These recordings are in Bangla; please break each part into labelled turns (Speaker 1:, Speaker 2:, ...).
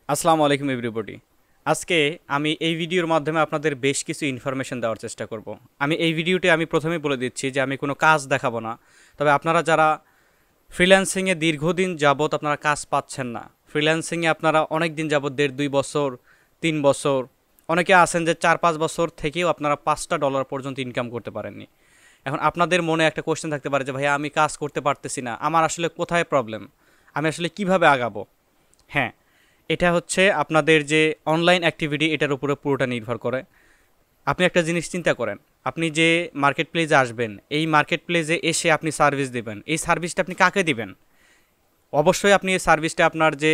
Speaker 1: আসসালামু আলাইকুম এভরিবডি। আজকে আমি এই ভিডিওর মাধ্যমে আপনাদের বেশ কিছু ইনফরমেশন দেওয়ার চেষ্টা করব। এই ভিডিওতে আমি প্রথমেই বলে দিচ্ছি যে আমি কোনো কাজ দেখাবো না। তবে আপনারা যারা ফ্রিল্যান্সিংয়ে দীর্ঘদিন যাবত আপনারা কাজ পাচ্ছেন না, ফ্রিল্যান্সিংয়ে আপনারা অনেক দিন যাবত 1.5-2 বছর 3 বছর, অনেকে আছেন যে 4-5 বছর থেকেও আপনারা $5 পর্যন্ত ইনকাম করতে পারেননি। এখন আপনাদের মনে একটা কোশ্চেন থাকতে পারে যে ভাইয়া আমি কাজ করতে পারতেছি না, আমার আসলে কোথায় প্রবলেম, আমি আসলে কিভাবে আগাবো? হ্যাঁ, এটা হচ্ছে আপনাদের যে অনলাইন অ্যাক্টিভিটি এটার উপরে পুরোটা নির্ভর করে। আপনি একটা জিনিস চিন্তা করেন, আপনি যে মার্কেট প্লেসে আসবেন, এই মার্কেট প্লেসে এসে আপনি সার্ভিস দেবেন, এই সার্ভিসটা আপনি কাকে দিবেন? অবশ্যই আপনি এই সার্ভিসটা আপনার যে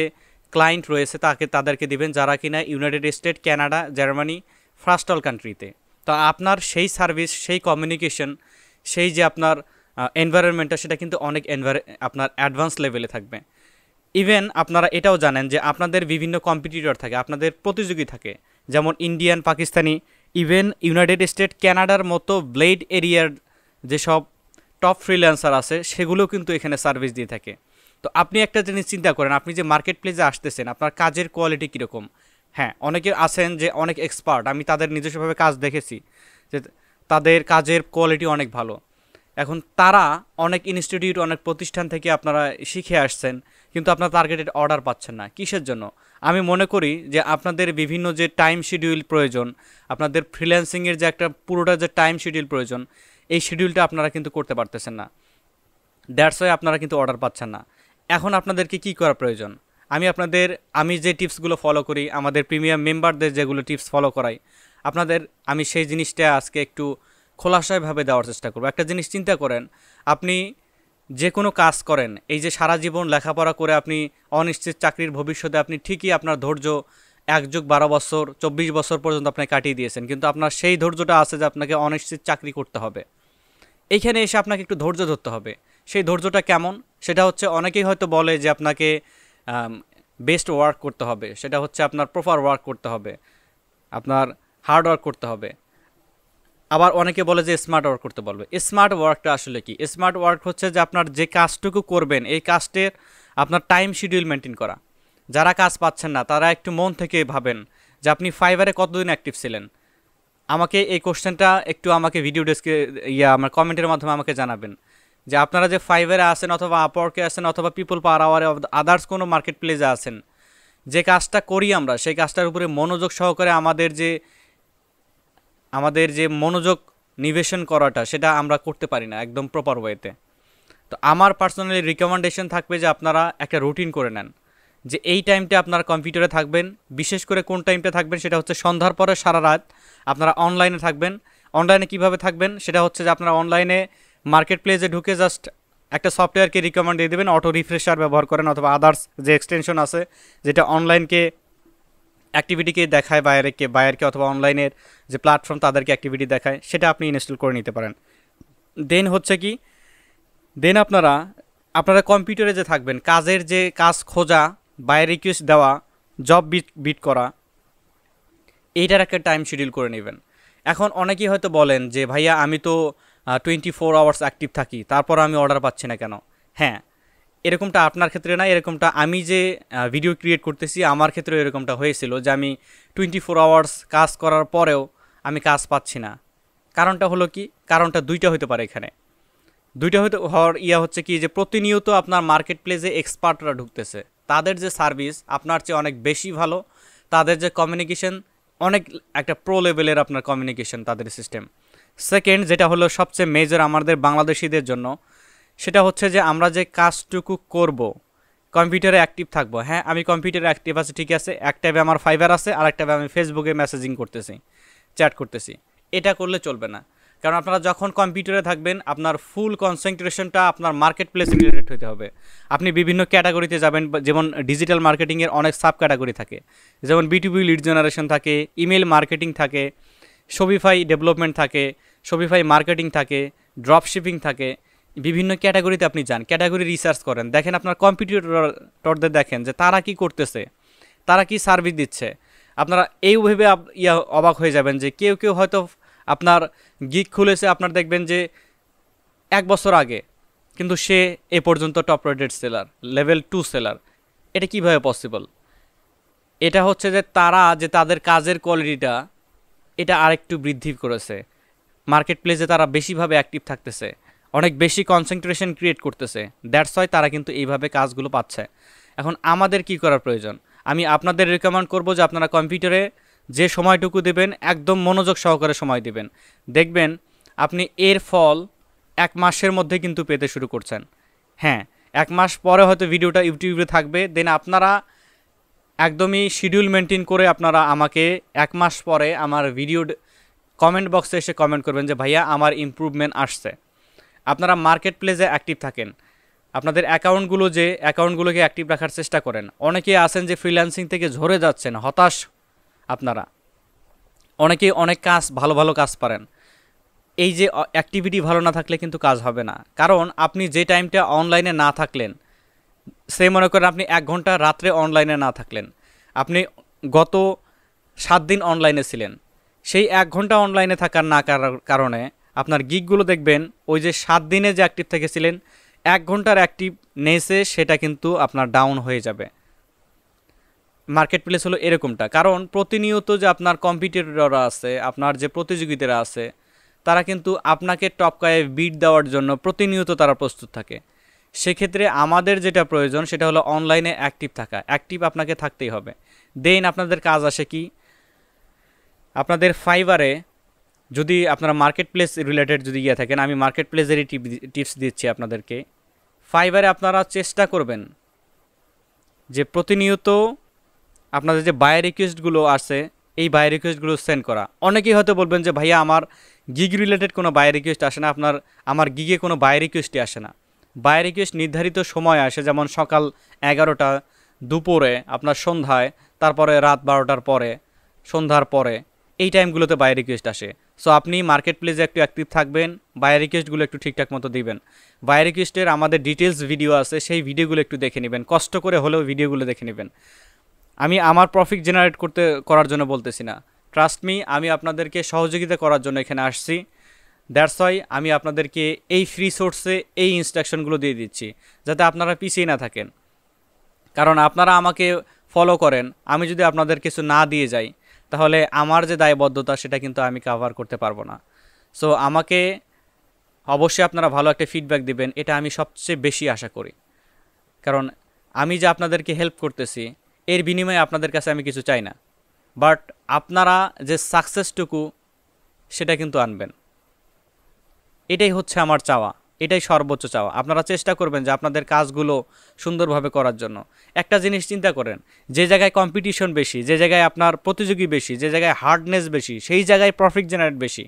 Speaker 1: ক্লায়েন্ট রয়েছে তাদেরকে দিবেন, যারা কিনা United state, Canada, Germany, first all কান্ট্রিতে। তো আপনার সেই সার্ভিস, সেই কমিউনিকেশন, সেই যে আপনার এনভায়রনমেন্টটা, সেটা কিন্তু অনেক আপনার অ্যাডভান্স লেভেলে থাকবে। ইভেন আপনারা এটাও জানেন যে আপনাদের বিভিন্ন কম্পিটিটর থাকে, আপনাদের প্রতিযোগী থাকে, যেমন Indian, Pakistani, even United state, কানাডার মতো ব্লেড এরিয়ার যেসব টপ ফ্রিল্যান্সার আছে সেগুলোও কিন্তু এখানে সার্ভিস দিয়ে থাকে। তো আপনি একটা জিনিস চিন্তা করেন, আপনি যে মার্কেট প্লেসে আসতেছেন, আপনার কাজের কোয়ালিটি কীরকম? হ্যাঁ, অনেকে আছেন যে অনেক এক্সপার্ট, আমি তাদের নিজস্বভাবে কাজ দেখেছি যে তাদের কাজের কোয়ালিটি অনেক ভালো। এখন তারা অনেক ইনস্টিটিউট, অনেক প্রতিষ্ঠান থেকে আপনারা শিখে আসছেন, কিন্তু আপনার টার্গেটেড অর্ডার পাচ্ছেন না। কিসের জন্য? আমি মনে করি যে আপনাদের বিভিন্ন যে টাইম শিডিউল প্রয়োজন, আপনাদের ফ্রিল্যান্সিংয়ের যে একটা পুরোটা যে টাইম শিডিউল প্রয়োজন, এই শিডিউলটা আপনারা কিন্তু করতে পারতেছেন না। দ্যাটস ওয়াই আপনারা কিন্তু অর্ডার পাচ্ছেন না। এখন আপনাদেরকে কী করা প্রয়োজন? আমি যে টিপসগুলো ফলো করি, আমাদের প্রিমিয়াম মেম্বারদের যেগুলো টিপস ফলো করাই, আমি সেই জিনিসটা আজকে একটু খোলাসাভাবে দেওয়ার চেষ্টা করব। একটা জিনিস চিন্তা করেন, আপনি যে কোনো কাজ করেন, এই যে সারা জীবন লেখাপড়া করে আপনি অনিশ্চিত চাকরির ভবিষ্যতে আপনি ঠিকই আপনার ধৈর্য 1+12 বছর 24 বছর পর্যন্ত আপনি কাটিয়ে দিয়েছেন, কিন্তু আপনার সেই ধৈর্যটা আছে যে আপনাকে অনিশ্চিত চাকরি করতে হবে। এইখানে এসে আপনাকে একটু ধৈর্য ধরতে হবে। সেই ধৈর্যটা কেমন? সেটা হচ্ছে, অনেকেই হয়তো বলে যে আপনাকে বেস্ট ওয়ার্ক করতে হবে, সেটা হচ্ছে আপনার প্রপার ওয়ার্ক করতে হবে, আপনার হার্ড ওয়ার্ক করতে হবে। আবার অনেকে বলে যে স্মার্ট ওয়ার্ক করতে বলবে। স্মার্ট ওয়ার্কটা আসলে কি? স্মার্ট ওয়ার্ক হচ্ছে যে আপনার যে কাজটুকু করবেন, এই কাজটের আপনার টাইম শিডিউল মেনটেন করা। যারা কাজ পাচ্ছেন না তারা একটু মন থেকে ভাবেন যে আপনি ফাইবারে কতদিন অ্যাক্টিভ ছিলেন। আমাকে এই কোশ্চেনটা একটু আমাকে ভিডিও ডেস্কে আমার কমেন্টের মাধ্যমে আমাকে জানাবেন যে আপনারা যে ফাইবারে আছেন, অথবা আপওয়ার্কে আছেন, অথবা পিপল পার আওয়ারে, আদার্স কোনো মার্কেট প্লেসে আছেন, যে কাজটা করি আমরা সেই কাজটার উপরে মনোযোগ সহকারে আমাদের যে মনোযোগ নিবেশন করাটা, সেটা আমরা করতে পারি না একদম প্রপার ওয়েতে। তো আমার পার্সোনালি রিকমেন্ডেশন থাকবে যে আপনারা একটা রুটিন করে নেন, যে এই টাইমটা আপনারা কম্পিউটারে থাকবেন। বিশেষ করে কোন টাইমটা থাকবেন সেটা হচ্ছে সন্ধ্যার পরে সারা রাত আপনারা অনলাইনে থাকবেন। অনলাইনে কিভাবে থাকবেন? সেটা হচ্ছে যে আপনারা অনলাইনে মার্কেট প্লেসে ঢুকে জাস্ট একটা সফটওয়্যারকে রিকমেন্ড দিয়ে দেবেন, অটো রিফ্রেশার ব্যবহার করেন, অথবা আদার্স যে এক্সটেনশন আছে যেটা অনলাইনকে অ্যাক্টিভিটিকে দেখায়, বায়ারকে অথবা অনলাইনের যে প্ল্যাটফর্ম তাদেরকে অ্যাক্টিভিটি দেখায়, সেটা আপনি ইনস্টল করে নিতে পারেন। দেন হচ্ছে কি, আপনারা কম্পিউটারে যে থাকবেন, কাজ খোঁজা, বায়ার রিকোয়েস্ট দেওয়া, জব বিট করা, এইটার একটা টাইম শিডিউল করে নেবেন। এখন অনেকেই হয়তো বলেন যে ভাইয়া আমি তো 24 আওয়ার্স অ্যাক্টিভ থাকি, তারপর আমি অর্ডার পাচ্ছি না কেন? হ্যাঁ, এরকমটা আপনার ক্ষেত্রে না, এরকমটা আমি যে ভিডিও ক্রিয়েট করতেছি আমার ক্ষেত্রেও এরকমটা হয়েছিল যে আমি 24 আওয়ার্স কাজ করার পরেও আমি কাজ পাচ্ছি না। কারণটা হলো কি? কারণটা দুইটা হতে পারে এখানে। হওয়ার হচ্ছে কি, যে প্রতিনিয়ত আপনার মার্কেট প্লেসে এক্সপার্টরা ঢুকতেছে, তাদের যে সার্ভিস আপনার চেয়ে অনেক বেশি ভালো, তাদের যে কমিউনিকেশন অনেক একটা প্রো লেভেলের, আপনার কমিউনিকেশন তাদের সিস্টেম। সেকেন্ড, যেটা হলো সবচেয়ে মেজর আমাদের বাংলাদেশিদের জন্য, সেটা হচ্ছে যে আমরা যে কাজটুকু করব, কম্পিউটারে অ্যাক্টিভ থাকবো। হ্যাঁ, আমি কম্পিউটারে অ্যাক্টিভ আছি, ঠিক আছে, এক ট্যাবে আমার ফাইবার আছে, আর এক ট্যাবে আমি ফেসবুকে মেসেজিং করতেছি, চ্যাট করতেছি। এটা করলে চলবে না, কারণ আপনারা যখন কম্পিউটারে থাকবেন আপনার ফুল কনসেন্ট্রেশনটা আপনার মার্কেট প্লেস রিলেটেড হতে হবে। আপনি বিভিন্ন ক্যাটাগরিতে যাবেন, যেমন ডিজিটাল মার্কেটিংয়ের অনেক সাব ক্যাটাগরি থাকে, যেমন B2B লিড জেনারেশন থাকে, ইমেল মার্কেটিং থাকে, শপিফাই ডেভেলপমেন্ট থাকে, শপিফাই মার্কেটিং থাকে, ড্রপ শিপিং থাকে। বিভিন্ন ক্যাটাগরিতে আপনি যান, ক্যাটাগরি রিসার্চ করেন, দেখেন আপনার কম্পিটিটরদের দেখেন যে তারা কি করতেছে, তারা কি সার্ভিস দিচ্ছে। আপনারা এইভাবে অবাক হয়ে যাবেন যে কেউ কেউ হয়তো আপনার গিগ খুলেছে, আপনার দেখবেন যে 1 বছর আগে, কিন্তু সে এ পর্যন্ত top rated seller, level 2 seller. এটা কিভাবে পসিবল? এটা হচ্ছে যে তারা যে তাদের কাজের কোয়ালিটিটা এটা আরেকটু বৃদ্ধি করেছে, মার্কেট প্লেসে তারা বেশিভাবে অ্যাক্টিভ থাকতেছে, অনেক বেশি কনসেন্ট্রেশন ক্রিয়েট করতেছে, দ্যাটস ওয়াই তারা কিন্তু এইভাবে কাজগুলো পাচ্ছে। এখন আমাদের কি করার প্রয়োজন? আমি আপনাদের রেকমেন্ড করব যে আপনারা কম্পিউটারে যে সময়টুকু দেবেন একদম মনোযোগ সহকারে সময় দিবেন, দেখবেন আপনি এর ফল 1 মাসের মধ্যে কিন্তু পেতে শুরু করছেন। হ্যাঁ, 1 মাস পরে হয়তো ভিডিওটা ইউটিউবে থাকবে, দেন আপনারা একদমই শিডিউল মেনটেন করে আপনারা আমাকে 1 মাস পরে আমার ভিডিও কমেন্ট বক্সে এসে কমেন্ট করবেন যে ভাইয়া আমার ইমপ্রুভমেন্ট আসছে। আপনারা মার্কেট প্লেসে অ্যাক্টিভ থাকেন, আপনাদের অ্যাকাউন্টগুলোকে অ্যাক্টিভ রাখার চেষ্টা করেন। অনেকেই আছেন যে ফ্রিল্যান্সিং থেকে ঝরে যাচ্ছেন, হতাশ আপনারা। অনেকেই অনেক কাজ ভালো ভালো কাজ পারেন, এই যে অ্যাক্টিভিটি ভালো না থাকলে কিন্তু কাজ হবে না। কারণ আপনি যে টাইমটা অনলাইনে না থাকলেন, সে মনে করেন আপনি 1 ঘন্টা রাত্রে অনলাইনে না থাকলেন, আপনি গত 7 দিন অনলাইনে ছিলেন, সেই 1 ঘন্টা অনলাইনে থাকার না কারণে আপনার গিগগুলো দেখবেন ওই যে 7 দিনে যে অ্যাক্টিভ থেকেছিলেন 1 ঘন্টার অ্যাক্টিভনেসে সেটা কিন্তু আপনার ডাউন হয়ে যাবে। মার্কেট প্লেস হলো এরকমটা, কারণ প্রতিনিয়ত যে আপনার কম্পিটিটররা আছে, আপনার যে প্রতিযোগিতারা আছে, তারা কিন্তু আপনাকে টপকায়ে বিট দেওয়ার জন্য প্রতিনিয়ত তারা প্রস্তুত থাকে। সেক্ষেত্রে আমাদের যেটা প্রয়োজন সেটা হলো অনলাইনে অ্যাক্টিভ থাকা। অ্যাক্টিভ আপনাকে থাকতেই হবে। দেন আপনাদের কাজ আসে কি, আপনাদের ফাইবারে যদি আপনারা মার্কেট প্লেস রিলেটেড যদি গিয়ে থাকেন, আমি মার্কেট প্লেসেরই টিপস দিচ্ছি আপনাদেরকে। ফাইবারে আপনারা চেষ্টা করবেন যে প্রতিনিয়ত আপনাদের যে বাই রিকোয়েস্টগুলো আছে এই বাই রিকোয়েস্টগুলো সেন্ড করা। অনেকেই হয়তো বলবেন যে ভাইয়া আমার গিগ রিলেটেড কোনো বাই রিকোয়েস্ট আসে না, আমার গিগে কোনো বাই রিকোয়েস্টই আসে না। বাই রিকোয়েস্ট নির্ধারিত সময় আসে, যেমন সকাল 11টা, দুপুরে, আপনার সন্ধ্যায়, তারপরে রাত 12টার পরে, সন্ধ্যার পরে, এই টাইমগুলোতে বাই রিকোয়েস্ট আসে। সো আপনি মার্কেট প্লেসে একটু অ্যাক্টিভ থাকবেন, বাই রিকোয়েস্টগুলো একটু ঠিকঠাক মতো দিবেন। বাই রিকোয়েস্টের আমাদের ডিটেলস ভিডিও আছে, সেই ভিডিওগুলো একটু দেখে নেবেন, কষ্ট করে হলেও ভিডিওগুলো দেখে নেবেন। আমি আমার প্রফিট জেনারেট করার জন্য বলতেছি না, ট্রাস্ট মি, আমি আপনাদেরকে সহযোগিতা করার জন্য এখানে আসছি। দ্যাটস ওয়াই আমি আপনাদেরকে এই ফ্রি সোর্সে এই ইনস্ট্রাকশনগুলো দিয়ে দিচ্ছি, যাতে আপনারা পিছিয়ে না থাকেন। কারণ আপনারা আমাকে ফলো করেন, আমি যদি আপনাদের কিছু না দিয়ে যাই তাহলে আমার যে দায়বদ্ধতা সেটা কিন্তু আমি কভার করতে পারবো না। সো আমাকে অবশ্যই আপনারা ভালো একটা ফিডব্যাক দিবেন, এটা আমি সবচেয়ে বেশি আশা করি। কারণ আমি যে আপনাদেরকে হেল্প করতেছি এর বিনিময়ে আপনাদের কাছে আমি কিছু চাই না, বাট আপনারা যে সাকসেসটুকু সেটা কিন্তু আনবেন, এটাই হচ্ছে আমার চাওয়া, এটাই সর্বোচ্চ চাওয়া। আপনারা চেষ্টা করবেন যে আপনাদের কাজগুলো সুন্দরভাবে করার জন্য। একটা জিনিস চিন্তা করেন, যে জায়গায় কম্পিটিশন বেশি, যে জায়গায় আপনার প্রতিযোগী বেশি, যে জায়গায় হার্ডনেস বেশি, সেই জায়গায় প্রফিট জেনারেট বেশি।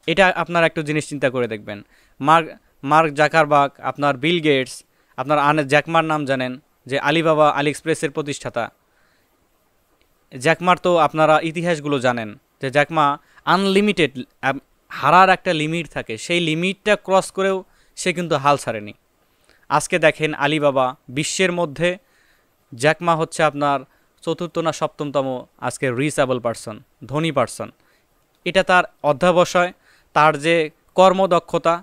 Speaker 1: এটা আপনারা একটু জিনিস চিন্তা করে দেখবেন। মার্ক জাকারবার্গ, আপনার বিল গেটস, আপনার জ্যাকমার নাম জানেন, যে আলিবাবা আলি এক্সপ্রেসের প্রতিষ্ঠাতা। জ্যাকমার তো আপনারা ইতিহাসগুলো জানেন যে জ্যাকমা আনলিমিটেড, হারার একটা লিমিট থাকে, সেই লিমিটটা ক্রস করেও সে কিন্তু হাল ছাড়েনি। আজকে দেখেন আলিবাবা বিশ্বের মধ্যে জ্যাকমা হচ্ছে আপনার 4র্থ না 7মতম আজকে রিচেবল পারসন, ধনী পারসন। এটা তার অধ্যাবসায়, তার যে কর্মদক্ষতা,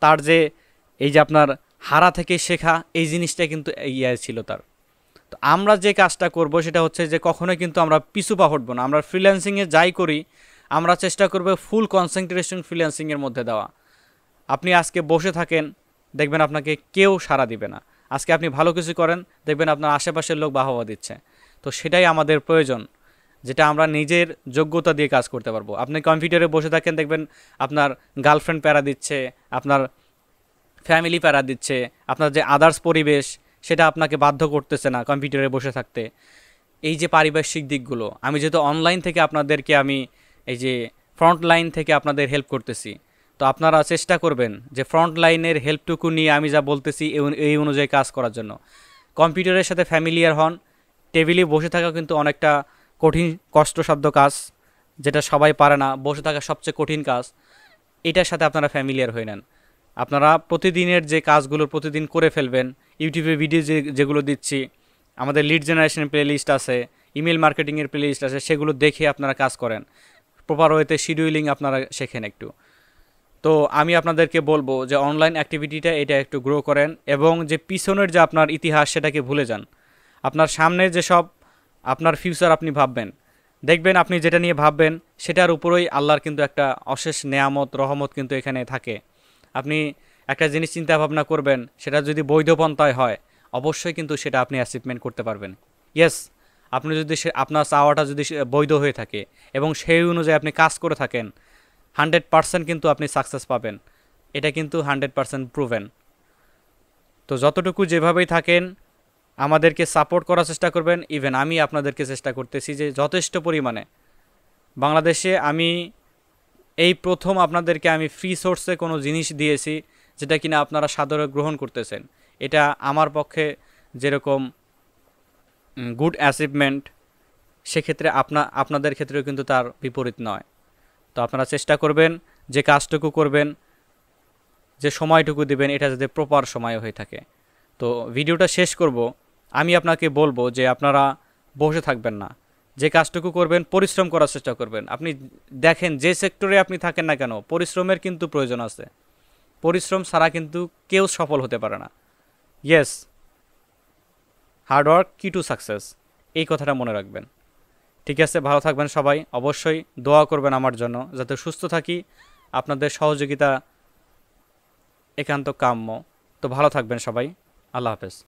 Speaker 1: তার যে এই যে আপনার হারা থেকে শেখা, এই জিনিসটা কিন্তু ছিল তার। তো আমরা যে কাজটা করব সেটা হচ্ছে যে কখনোই কিন্তু আমরা পিছু পা হটব না। আমরা ফ্রিল্যান্সিংয়ে যাই করি আমরা চেষ্টা করব ফুল কনসেন্ট্রেশন ফ্রিল্যান্সিংয়ের মধ্যে দেওয়া। আপনি আজকে বসে থাকেন, দেখবেন আপনাকে কেউ সাড়া দিবে না। আজকে আপনি ভালো কিছু করেন, দেখবেন আপনার আশেপাশের লোক বাহবা দিচ্ছে। তো সেটাই আমাদের প্রয়োজন, যেটা আমরা নিজের যোগ্যতা দিয়ে কাজ করতে পারবো। আপনি কম্পিউটারে বসে থাকেন, দেখবেন আপনার গার্লফ্রেন্ড প্যারা দিচ্ছে, আপনার ফ্যামিলি প্যারা দিচ্ছে, আপনার যে আদার্স পরিবেশ সেটা আপনাকে বাধ্য করতেছে না কম্পিউটারে বসে থাকতে। এই যে পারিপার্শ্বিক দিকগুলো, আমি যেহেতু অনলাইন থেকে আপনাদেরকে আমি এই যে ফ্রন্ট লাইন থেকে আপনাদের হেল্প করতেছি, তো আপনারা চেষ্টা করবেন যে ফ্রন্ট লাইনের হেল্পটুকু নিয়ে আমি যা বলতেছি এই অনুযায়ী কাজ করার জন্য। কম্পিউটারের সাথে ফ্যামিলিয়ার হন। টেবিলে বসে থাকা কিন্তু অনেকটা কঠিন কষ্টসাধ্য কাজ, যেটা সবাই পারে না। বসে থাকা সবচেয়ে কঠিন কাজ, এটার সাথে আপনারা ফ্যামিলিয়ার হয়ে নেন। আপনারা প্রতিদিনের যে কাজগুলো প্রতিদিন করে ফেলবেন। ইউটিউবে ভিডিও যেগুলো দিচ্ছি, আমাদের লিড জেনারেশনের প্লে লিস্ট আছে, ইমেল মার্কেটিংয়ের প্লে লিস্ট আছে, সেগুলো দেখে আপনারা কাজ করেন। প্রপার ওয়েতে শিডিউলিং আপনারা শেখেন একটু। তো আমি আপনাদেরকে বলবো যে অনলাইন অ্যাক্টিভিটিটা এটা একটু গ্রো করেন, এবং যে পিছনের যে আপনার ইতিহাস সেটাকে ভুলে যান। আপনার সামনে যেসব আপনার ফিউচার আপনি ভাববেন, দেখবেন আপনি যেটা নিয়ে ভাববেন সেটার উপরেই আল্লাহর কিন্তু একটা অশেষ নেয়ামত রহমত কিন্তু এখানে থাকে। আপনি একটা জিনিস চিন্তা ভাবনা করবেন, সেটা যদি বৈধ পন্থায় হয় অবশ্যই কিন্তু সেটা আপনি অ্যাচিভমেন্ট করতে পারবেন। ইয়েস, আপনি যদি আপনার চাওয়াটা যদি বৈধ হয়ে থাকে এবং সেই অনুযায়ী আপনি কাজ করে থাকেন 100% কিন্তু আপনি সাকসেস পাবেন। এটা কিন্তু 100% প্রুভেন। তো যতটুকু যেভাবেই থাকেন আমাদেরকে সাপোর্ট করার চেষ্টা করবেন। ইভেন আমি আপনাদেরকে চেষ্টা করতেছি যে যথেষ্ট পরিমাণে বাংলাদেশে আমি এই প্রথম আপনাদেরকে আমি ফ্রি সোর্সে কোনো জিনিস দিয়েছি যেটা কিনা আপনারা সাদরে গ্রহণ করতেছেন। এটা আমার পক্ষে যেরকম গুড অ্যাচিভমেন্ট, সেক্ষেত্রে আপনাদের ক্ষেত্রেও কিন্তু তার বিপরীত নয়। তো আপনারা চেষ্টা করবেন যে কাজটুকু করবেন, যে সময়টুকু দিবেন এটা যাতে প্রপার সময় হয়ে থাকে। তো ভিডিওটা শেষ করব, আমি আপনাকে বলবো যে আপনারা বসে থাকবেন না, যে কাজটুকু করবেন পরিশ্রম করার চেষ্টা করবেন। আপনি দেখেন যে সেক্টরে আপনি থাকেন না কেন পরিশ্রমের কিন্তু প্রয়োজন আছে, পরিশ্রম ছাড়া কিন্তু কেউ সফল হতে পারে না। ইয়েস, হার্ডওয়ার্ক কি টু সাকসেস, এই কথাটা মনে রাখবেন। ঠিক আছে, ভালো থাকবেন সবাই, অবশ্যই দোয়া করবেন আমার জন্য যাতে সুস্থ থাকি। আপনাদের সহযোগিতা একান্ত কাম্য। তো ভালো থাকবেন সবাই, আল্লাহ হাফেজ।